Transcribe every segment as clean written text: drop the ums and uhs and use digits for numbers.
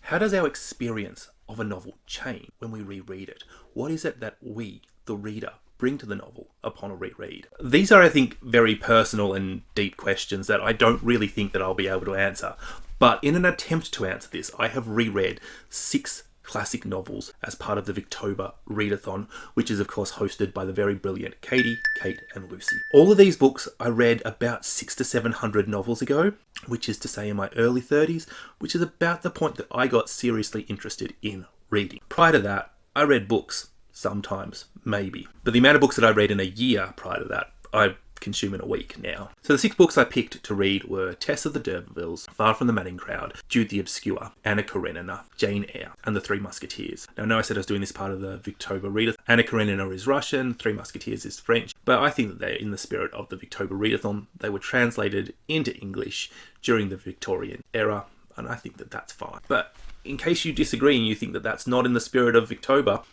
How does our experience of a novel change when we reread it? What is it that we, the reader, bring to the novel upon a reread? These are, I think, very personal and deep questions that I don't really think that I'll be able to answer. But in an attempt to answer this, I have reread 6 classic novels as part of the Victober readathon, which is of course hosted by the very brilliant Katie, Kate and Lucy. All of these books I read about 600 to 700 novels ago, which is to say in my early 30s, which is about the point that I got seriously interested in reading. Prior to that, I read books, sometimes, maybe. But the amount of books that I read in a year prior to that, I consume in a week now. So the 6 books I picked to read were Tess of The D'Urbervilles, Far from the Madding Crowd, Jude the Obscure, Anna Karenina, Jane Eyre, and the Three Musketeers. Now I know I said I was doing this part of the Victober readathon. Anna Karenina is Russian, Three Musketeers is French, but I think that they're in the spirit of the Victober readathon. They were translated into English during the Victorian era, and I think that that's fine. But in case you disagree and you think that that's not in the spirit of Victober,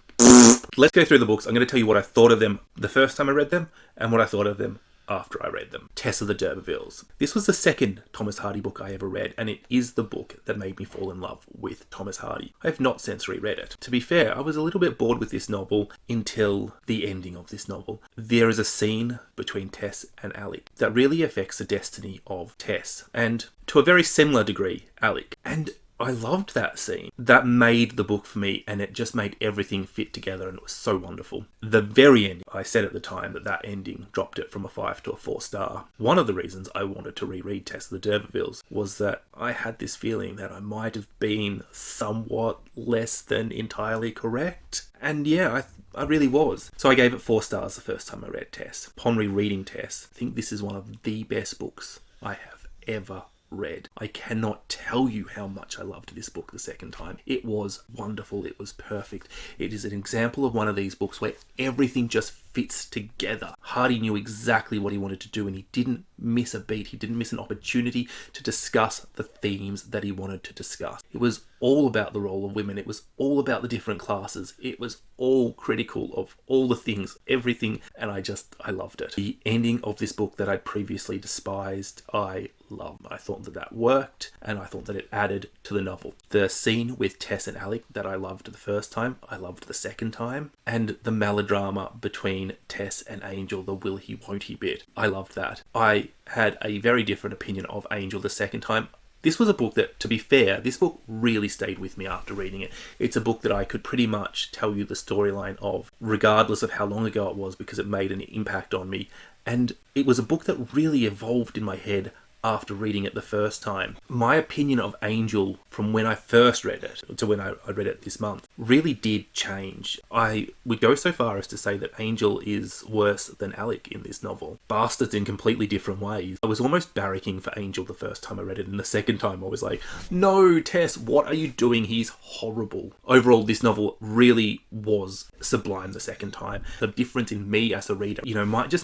let's go through the books. I'm going to tell you what I thought of them the first time I read them and what I thought of them after I read them. Tess of The D'Urbervilles. This was the second Thomas Hardy book I ever read, and it is the book that made me fall in love with Thomas Hardy. I have not since reread it. To be fair, I was a little bit bored with this novel until the ending of this novel. There is a scene between Tess and Alec that really affects the destiny of Tess, and to a very similar degree, Alec. And I loved that scene. That made the book for me, and it just made everything fit together, and it was so wonderful. The very end, I said at the time that ending dropped it from a 5 to a 4 star. One of the reasons I wanted to reread Tess of The D'Urbervilles was that I had this feeling that I might have been somewhat less than entirely correct. And yeah, I really was. So I gave it 4 stars the first time I read Tess. Upon rereading Tess, I think this is one of the best books I have ever read. I cannot tell you how much I loved this book the second time. It was wonderful. It was perfect. It is an example of one of these books where everything just fits together. Hardy knew exactly what he wanted to do, and he didn't miss a beat. He didn't miss an opportunity to discuss the themes that he wanted to discuss. It was all about the role of women. It was all about the different classes. It was all critical of all the things, everything, and I loved it. The ending of this book that I previously despised, I loved. I thought that worked, and I thought that it added to the novel. The scene with Tess and Alec that I loved the first time, I loved the second time, and the melodrama between Tess and Angel, the will he won't he bit, I loved that. I had a very different opinion of Angel the second time. This was a book that, to be fair, this book really stayed with me after reading it. It's a book that I could pretty much tell you the storyline of, regardless of how long ago it was, because it made an impact on me. And it was a book that really evolved in my head after reading it the first time. My opinion of Angel from when I first read it to when I read it this month really did change. I would go so far as to say that Angel is worse than Alec in this novel. Bastards in completely different ways. I was almost barracking for Angel the first time I read it, and the second time I was like, no, Tess, what are you doing? He's horrible. Overall, this novel really was sublime the second time. The difference in me as a reader,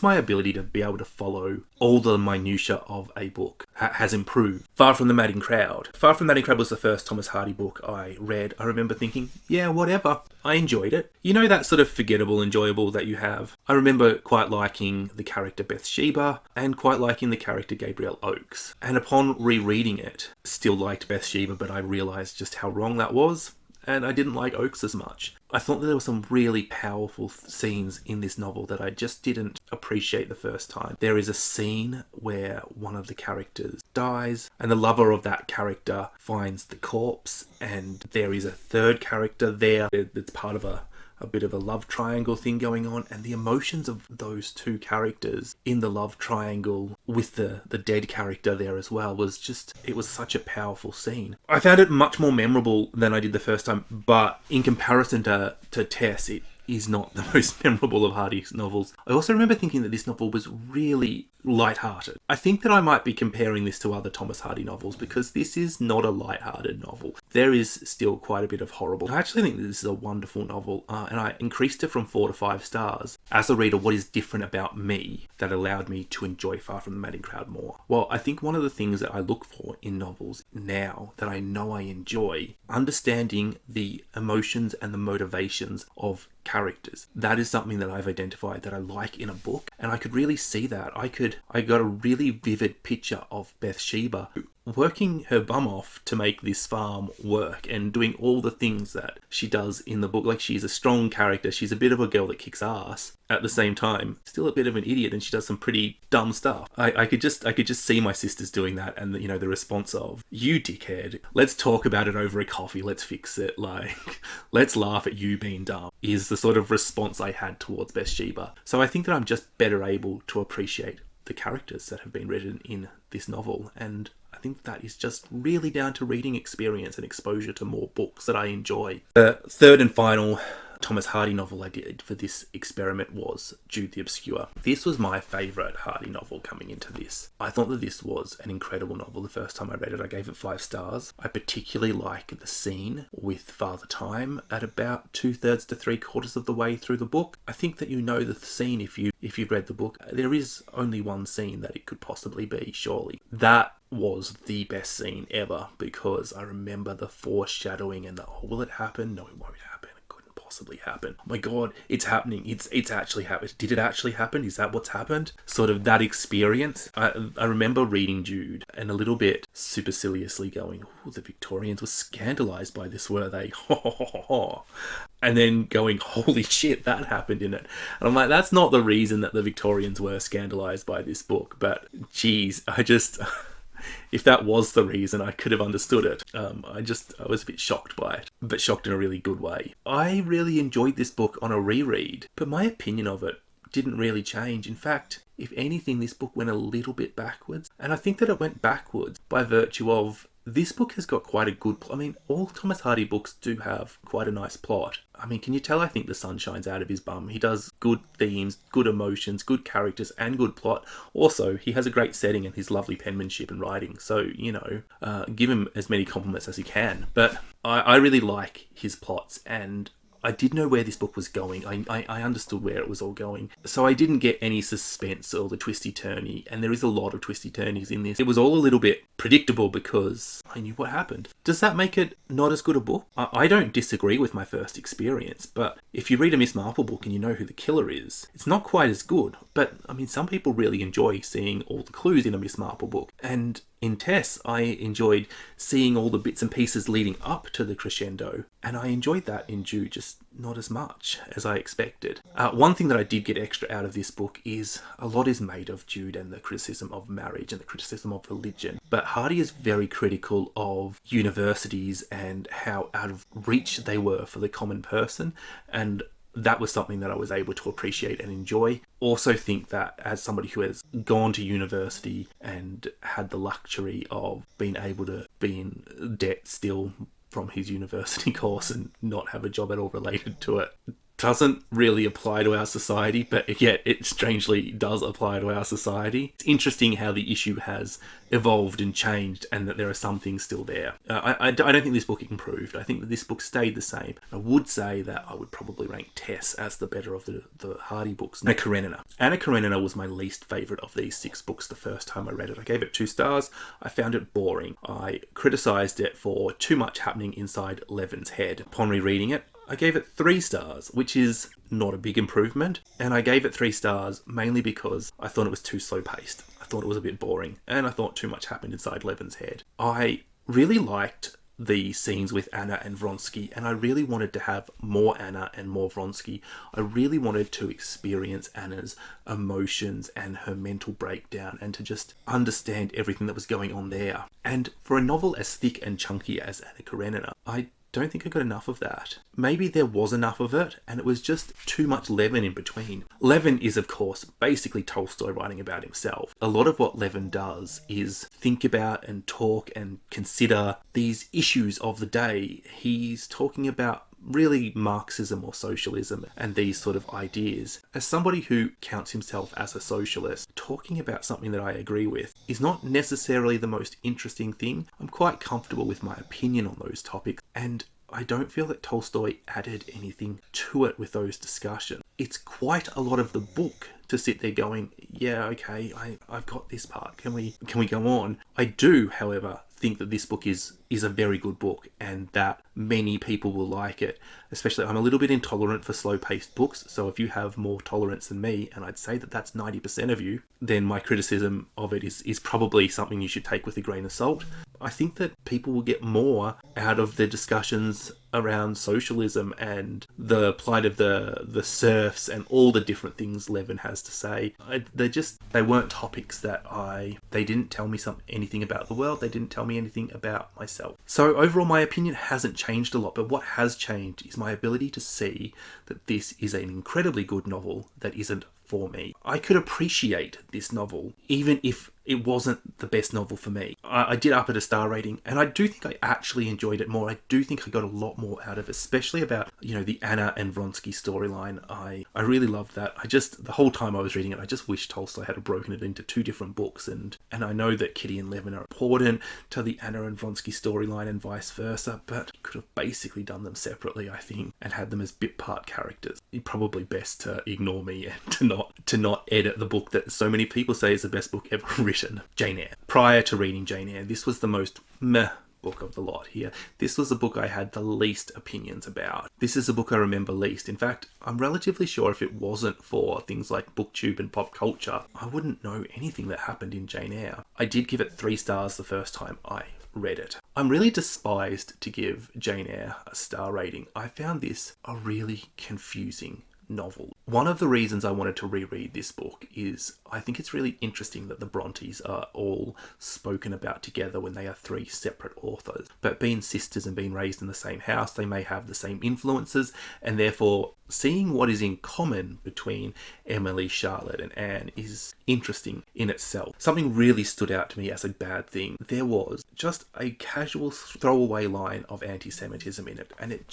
my ability to be able to follow all the minutiae of a book has improved. Far from the Madding Crowd. Far from the Madding Crowd was the first Thomas Hardy book I read. I remember thinking, yeah, whatever. I enjoyed it. You know, that sort of forgettable, enjoyable that you have. I remember quite liking the character Bathsheba and quite liking the character Gabriel Oakes. And upon rereading it, still liked Bathsheba, but I realised just how wrong that was. And I didn't like Oakes as much. I thought that there were some really powerful scenes in this novel that I just didn't appreciate the first time. There is a scene where one of the characters dies, and the lover of that character finds the corpse, and there is a third character there that's part of a bit of a love triangle thing going on, and the emotions of those two characters in the love triangle with the dead character there as well it was such a powerful scene. I found it much more memorable than I did the first time, but in comparison to Tess, it is not the most memorable of Hardy's novels. I also remember thinking that this novel was really light-hearted. I think that I might be comparing this to other Thomas Hardy novels because this is not a light-hearted novel. There is still quite a bit of horrible. I actually think that this is a wonderful novel, and I increased it from 4 to 5 stars. As a reader, what is different about me that allowed me to enjoy Far from the Madding Crowd more? Well, I think one of the things that I look for in novels now that I know I enjoy, understanding the emotions and the motivations of characters. That is something that I've identified that I like in a book, and I could really see that. I got a really vivid picture of Bathsheba, who working her bum off to make this farm work and doing all the things that she does in the book. Like, she's a strong character. She's a bit of a girl that kicks ass. At the same time, still a bit of an idiot, and she does some pretty dumb stuff. I could just see my sisters doing that, and the response of, "You dickhead, let's talk about it over a coffee, let's fix it, like, let's laugh at you being dumb," is the sort of response I had towards Bathsheba. So I think that I'm just better able to appreciate the characters that have been written in this novel, and I think that is just really down to reading experience and exposure to more books that I enjoy. The third and final Thomas Hardy novel I did for this experiment was Jude the Obscure. This was my favourite Hardy novel coming into this. I thought that this was an incredible novel. The first time I read it, I gave it 5 stars. I particularly like the scene with Father Time at about 2/3 to 3/4 of the way through the book. I think that you know the scene if you've read the book. There is only one scene that it could possibly be, surely. That was the best scene ever, because I remember the foreshadowing and the, oh, will it happen? No, it won't happen. It couldn't possibly happen. Oh my god, it's happening. It's actually happened. Did it actually happen? Is that what's happened? Sort of that experience. I remember reading Jude and a little bit superciliously going, oh, the Victorians were scandalised by this, were they? And then going, holy shit, that happened in it. And I'm like, that's not the reason that the Victorians were scandalised by this book. But geez, if that was the reason, I could have understood it. I was a bit shocked by it, but shocked in a really good way. I really enjoyed this book on a reread, but my opinion of it didn't really change. In fact, if anything, this book went a little bit backwards. And I think that it went backwards by virtue of this book has got quite a good plot. I mean, all Thomas Hardy books do have quite a nice plot. I mean, can you tell I think the sun shines out of his bum? He does good themes, good emotions, good characters, and good plot. Also, he has a great setting and his lovely penmanship and writing. So, give him as many compliments as he can. But I really like his plots, and I did know where this book was going. I understood where it was all going. So I didn't get any suspense or the twisty-turny, and there is a lot of twisty-turnies in this. It was all a little bit predictable because I knew what happened. Does that make it not as good a book? I don't disagree with my first experience, but if you read a Miss Marple book and you know who the killer is, it's not quite as good. But, I mean, some people really enjoy seeing all the clues in a Miss Marple book, and in Tess, I enjoyed seeing all the bits and pieces leading up to the crescendo, and I enjoyed that in Jude, just not as much as I expected. One thing that I did get extra out of this book is a lot is made of Jude and the criticism of marriage and the criticism of religion, but Hardy is very critical of universities and how out of reach they were for the common person, and that was something that I was able to appreciate and enjoy. Also think that as somebody who has gone to university and had the luxury of being able to be in debt still from his university course and not have a job at all related to it, doesn't really apply to our society, but yet it strangely does apply to our society. It's interesting how the issue has evolved and changed, and that there are some things still there. I don't think this book improved. I think that this book stayed the same. I would say that I would probably rank Tess as the better of the Hardy books. Anna Karenina. Anna Karenina was my least favourite of these 6 books the first time I read it. I gave it 2 stars. I found it boring. I criticised it for too much happening inside Levin's head. Upon rereading it, I gave it 3 stars, which is not a big improvement. And I gave it 3 stars mainly because I thought it was too slow paced. I thought it was a bit boring, and I thought too much happened inside Levin's head. I really liked the scenes with Anna and Vronsky, and I really wanted to have more Anna and more Vronsky. I really wanted to experience Anna's emotions and her mental breakdown, and to just understand everything that was going on there. And for a novel as thick and chunky as Anna Karenina, I don't think I got enough of that. Maybe there was enough of it, and it was just too much Levin in between. Levin is, of course, basically Tolstoy writing about himself. A lot of what Levin does is think about and talk and consider these issues of the day. He's talking about really Marxism or socialism and these sort of ideas. As somebody who counts himself as a socialist, talking about something that I agree with is not necessarily the most interesting thing. I'm quite comfortable with my opinion on those topics, and I don't feel that Tolstoy added anything to it with those discussions. It's quite a lot of the book to sit there going, yeah, okay, I've got this part. Can we go on? I do, however, think that this book is a very good book and that many people will like it. Especially, I'm a little bit intolerant for slow-paced books, so if you have more tolerance than me, and I'd say that that's 90% of you, then my criticism of it is probably something you should take with a grain of salt. I think that people will get more out of the discussions around socialism and the plight of the serfs and all the different things Levin has to say. They weren't topics that they didn't tell me anything about the world. They didn't tell me anything about myself. So overall, my opinion hasn't changed a lot, but what has changed is my ability to see that this is an incredibly good novel that isn't for me. I could appreciate this novel even if it wasn't the best novel for me. I did up it a star rating, and I do think I actually enjoyed it more. I do think I got a lot more out of it, especially about, the Anna and Vronsky storyline. I really loved that. The whole time I was reading it, I just wish Tolstoy had broken it into 2 different books, and I know that Kitty and Levin are important to the Anna and Vronsky storyline and vice versa, but could have basically done them separately, I think, and had them as bit part characters. It's probably best to ignore me and to not edit the book that so many people say is the best book ever written. Jane Eyre. Prior to reading Jane Eyre, this was the most meh book of the lot here. This was the book I had the least opinions about. This is the book I remember least. In fact, I'm relatively sure if it wasn't for things like booktube and pop culture, I wouldn't know anything that happened in Jane Eyre. I did give it 3 stars the first time I read it. I'm really despised to give Jane Eyre a star rating. I found this a really confusing novel. One of the reasons I wanted to reread this book is I think it's really interesting that the Brontes are all spoken about together when they are 3 separate authors. But being sisters and being raised in the same house, they may have the same influences, and therefore seeing what is in common between Emily, Charlotte and Anne is interesting in itself. Something really stood out to me as a bad thing. There was just a casual throwaway line of anti-Semitism in it, and it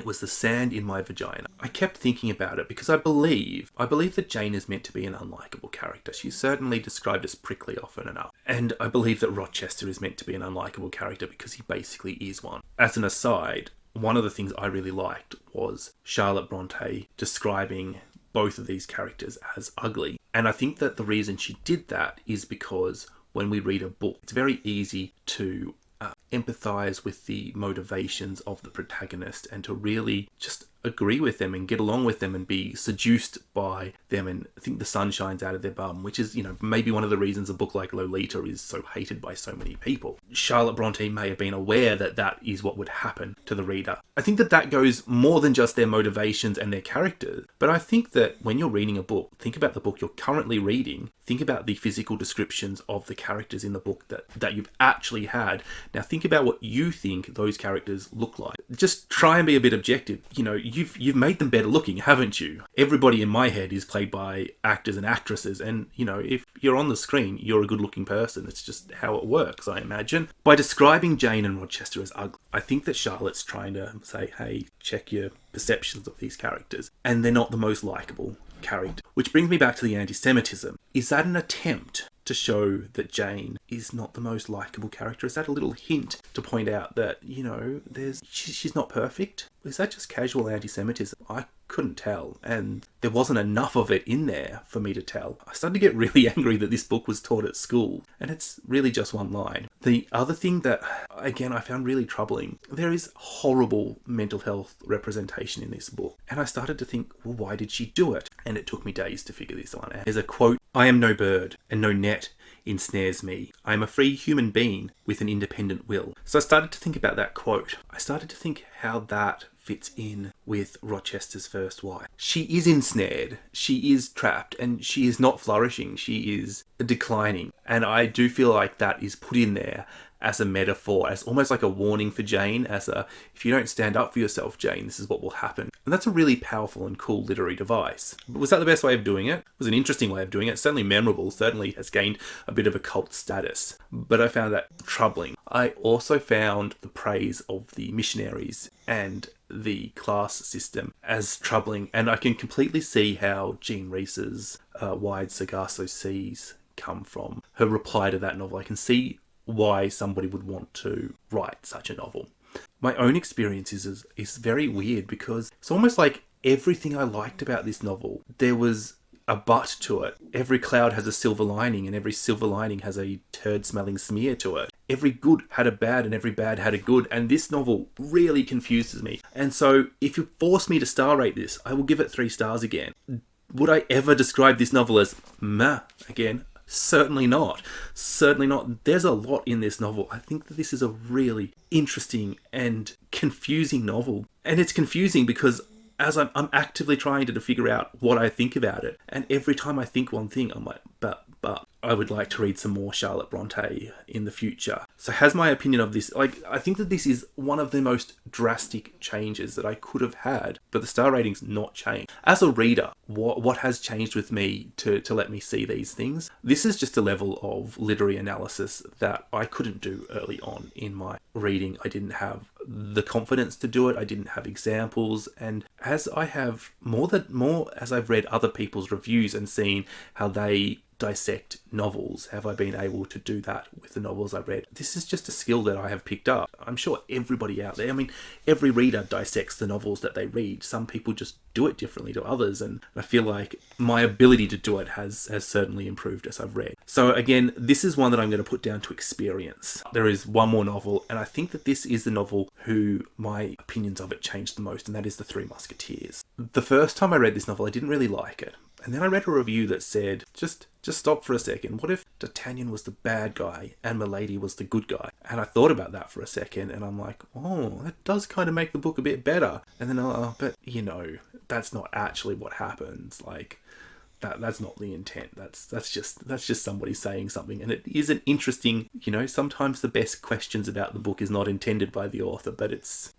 was the sand in my vagina. I kept thinking about it because I believe that Jane is meant to be an unlikable character. She's certainly described as prickly often enough. And I believe that Rochester is meant to be an unlikable character because he basically is one. As an aside, one of the things I really liked was Charlotte Bronte describing both of these characters as ugly. And I think that the reason she did that is because when we read a book, it's very easy to empathize with the motivations of the protagonist and to really just agree with them and get along with them and be seduced by them and think the sun shines out of their bum, which is, maybe one of the reasons a book like Lolita is so hated by so many people. Charlotte Bronte may have been aware that that is what would happen to the reader. I think that goes more than just their motivations and their characters, but I think that when you're reading a book, think about the book you're currently reading, think about the physical descriptions of the characters in the book that you've actually had. Now think about what you think those characters look like. Just try and be a bit objective. You've made them better looking, haven't you? Everybody in my head is played by actors and actresses, and if you're on the screen, you're a good looking person. It's just how it works, I imagine. By describing Jane and Rochester as ugly, I think that Charlotte's trying to say, hey, check your perceptions of these characters, and they're not the most likable character. Which brings me back to the anti-Semitism. Is that an attempt to show that Jane is not the most likable character? Is that a little hint to point out that, she's not perfect? Is that just casual anti-Semitism? I couldn't tell, and there wasn't enough of it in there for me to tell. I started to get really angry that this book was taught at school, and it's really just one line. The other thing that, again, I found really troubling, there is horrible mental health representation in this book, and I started to think, well, why did she do it? And it took me days to figure this one out. There's a quote, "I am no bird, and no net ensnares me. I am a free human being with an independent will." So I started to think about that quote. I started to think how that fits in with Rochester's first wife. She is ensnared, she is trapped, and she is not flourishing, she is declining. And I do feel like that is put in there as a metaphor, as almost like a warning for Jane, if you don't stand up for yourself, Jane, this is what will happen. And that's a really powerful and cool literary device. But was that the best way of doing it? It was an interesting way of doing it, certainly memorable, certainly has gained a bit of a cult status. But I found that troubling. I also found the praise of the missionaries and the class system as troubling, and I can completely see how Jean Rhys's Wide Sargasso Seas come from. Her reply to that novel, I can see why somebody would want to write such a novel. My own experience is very weird because it's almost like everything I liked about this novel, there was a butt to it. Every cloud has a silver lining, and every silver lining has a turd-smelling smear to it. Every good had a bad, and every bad had a good, and this novel really confuses me. And so, if you force me to star rate this, I will give it 3 stars again. Would I ever describe this novel as meh again? Certainly not. Certainly not. There's a lot in this novel. I think that this is a really interesting and confusing novel. And it's confusing because as I'm actively trying to figure out what I think about it. And every time I think one thing, I'm like, but I would like to read some more Charlotte Bronte in the future. So has my opinion of this, I think that this is one of the most drastic changes that I could have had, but the star rating's not changed. As a reader, what has changed with me to let me see these things? This is just a level of literary analysis that I couldn't do early on in my reading. I didn't have the confidence to do it. I didn't have examples. And as I have more as I've read other people's reviews and seen how they dissect novels, have I been able to do that with the novels I've read? This is just a skill that I have picked up. I'm sure everybody out there, every reader dissects the novels that they read. Some people just do it differently to others, and I feel like my ability to do it has certainly improved as I've read. So again, this is one that I'm going to put down to experience. There is one more novel, and I think that this is the novel who my opinions of it changed the most, and that is The Three Musketeers. The first time I read this novel, I didn't really like it. And then I read a review that said, just stop for a second. What if D'Artagnan was the bad guy and Milady was the good guy? And I thought about that for a second, and I'm like, oh, that does kind of make the book a bit better. And then, but that's not actually what happens. Like, that's not the intent. That's just somebody saying something. And it is an interesting, sometimes the best questions about the book is not intended by the author, but it's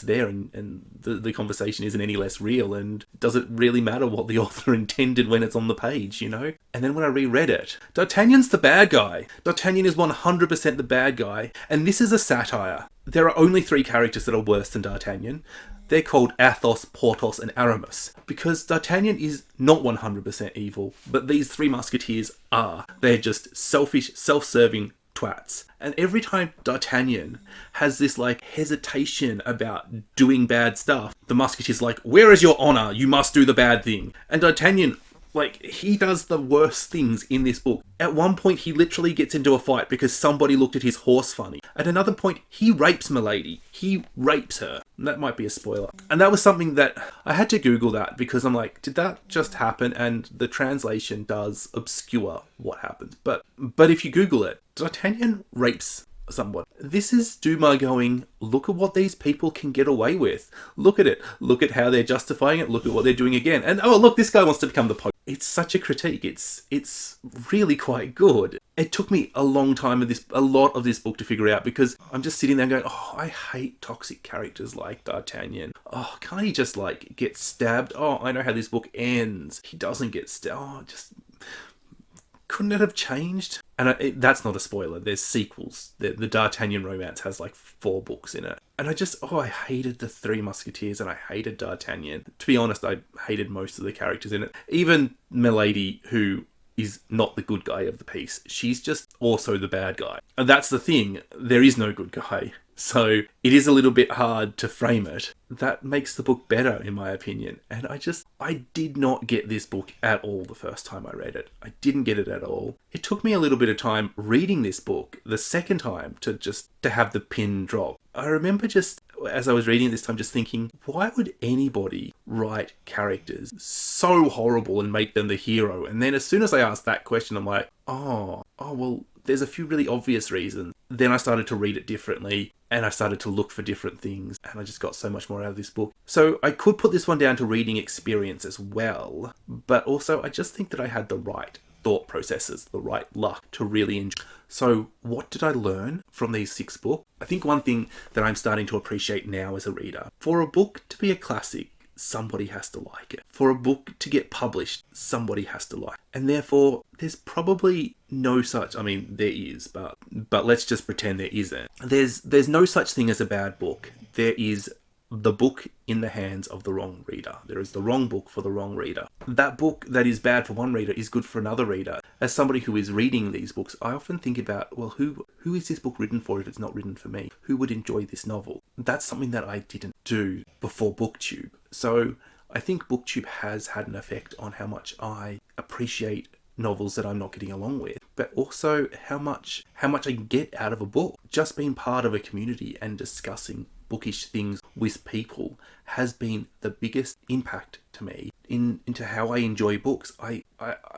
there, and the conversation isn't any less real. And does it really matter what the author intended when it's on the page, And then when I reread it, D'Artagnan's the bad guy. D'Artagnan is 100% the bad guy. And this is a satire. There are only 3 characters that are worse than D'Artagnan. They're called Athos, Porthos, and Aramis. Because D'Artagnan is not 100% evil, but these 3 musketeers are. They're just selfish, self-serving twats. And every time D'Artagnan has this hesitation about doing bad stuff, the musketeer's like, where is your honour? You must do the bad thing. And D'Artagnan, he does the worst things in this book. At one point, he literally gets into a fight because somebody looked at his horse funny. At another point, he rapes Milady. He rapes her. And that might be a spoiler. And that was something that I had to Google that because I'm like, did that just happen? And the translation does obscure what happens. But if you Google it, D'Artagnan rapes someone. This is Dumas going, look at what these people can get away with. Look at it. Look at how they're justifying it. Look at what they're doing again. And oh, look, this guy wants to become the Pope. It's such a critique. It's really quite good. It took me a long time a lot of this book to figure out because I'm just sitting there going, oh, I hate toxic characters like D'Artagnan. Oh, can't he just get stabbed? Oh, I know how this book ends. He doesn't get stabbed. Oh, just couldn't it have changed? And that's not a spoiler. There's sequels. The D'Artagnan romance has 4 books in it. And I hated the Three Musketeers and I hated D'Artagnan. To be honest, I hated most of the characters in it. Even Milady, who is not the good guy of the piece. She's just also the bad guy. And that's the thing. There is no good guy. So it is a little bit hard to frame it. That makes the book better, in my opinion. And I did not get this book at all the first time I read it. I didn't get it at all. It took me a little bit of time reading this book the second time to have the pin drop. I remember as I was reading it this time, just thinking, why would anybody write characters so horrible and make them the hero? And then as soon as I asked that question, I'm like, oh, well, there's a few really obvious reasons. Then I started to read it differently and I started to look for different things and I just got so much more out of this book. So I could put this one down to reading experience as well, but also I just think that I had the right thought processes, the right luck to really enjoy. So what did I learn from these 6 books? I think one thing that I'm starting to appreciate now as a reader, for a book to be a classic, somebody has to like it. For a book to get published, somebody has to like it. And therefore, there's probably no such, there is, but let's just pretend there isn't. There's no such thing as a bad book. There is the book in the hands of the wrong reader. There is the wrong book for the wrong reader. That book that is bad for one reader is good for another reader. As somebody who is reading these books, I often think about, well, who is this book written for if it's not written for me? Who would enjoy this novel? That's something that I didn't do before booktube. So I think booktube has had an effect on how much I appreciate novels that I'm not getting along with, but also how much I get out of a book. Just being part of a community and discussing bookish things with people has been the biggest impact to me into how I enjoy books. I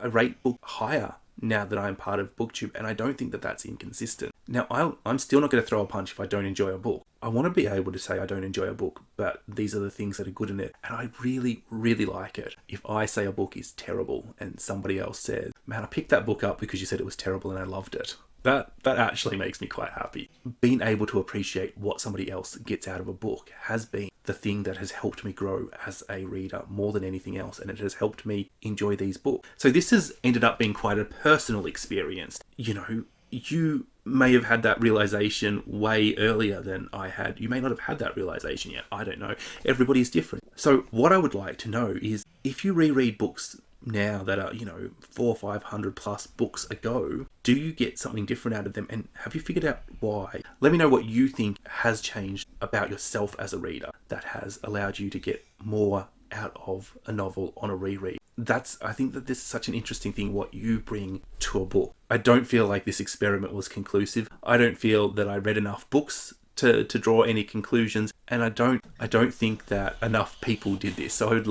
rate books higher now that I'm part of booktube, and I don't think that that's inconsistent. Now, I'm still not going to throw a punch if I don't enjoy a book. I want to be able to say I don't enjoy a book, but these are the things that are good in it, and I really, really like it. If I say a book is terrible and somebody else says, man, I picked that book up because you said it was terrible and I loved it, that actually makes me quite happy. Being able to appreciate what somebody else gets out of a book has been the thing that has helped me grow as a reader more than anything else, and it has helped me enjoy these books. So this has ended up being quite a personal experience. You know, you may have had that realization way earlier than I had. You may not have had that realization yet. I don't know. Everybody's different. So what I would like to know is, if you reread books now that are, 400 or 500 plus books ago, do you get something different out of them, and have you figured out why? Let me know what you think has changed about yourself as a reader that has allowed you to get more out of a novel on a reread. I think that this is such an interesting thing, what you bring to a book. I don't feel like this experiment was conclusive. I don't feel that I read enough books to draw any conclusions, and I don't think that enough people did this. So I'd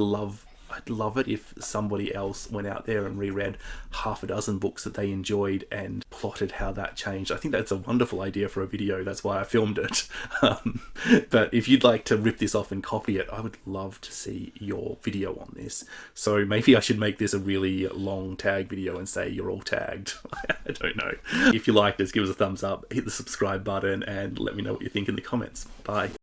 love it if somebody else went out there and reread half a dozen books that they enjoyed and plotted how that changed. I think that's a wonderful idea for a video. That's why I filmed it. But if you'd like to rip this off and copy it, I would love to see your video on this. So maybe I should make this a really long tag video and say you're all tagged. I don't know. If you like this, give us a thumbs up, hit the subscribe button, and let me know what you think in the comments. Bye.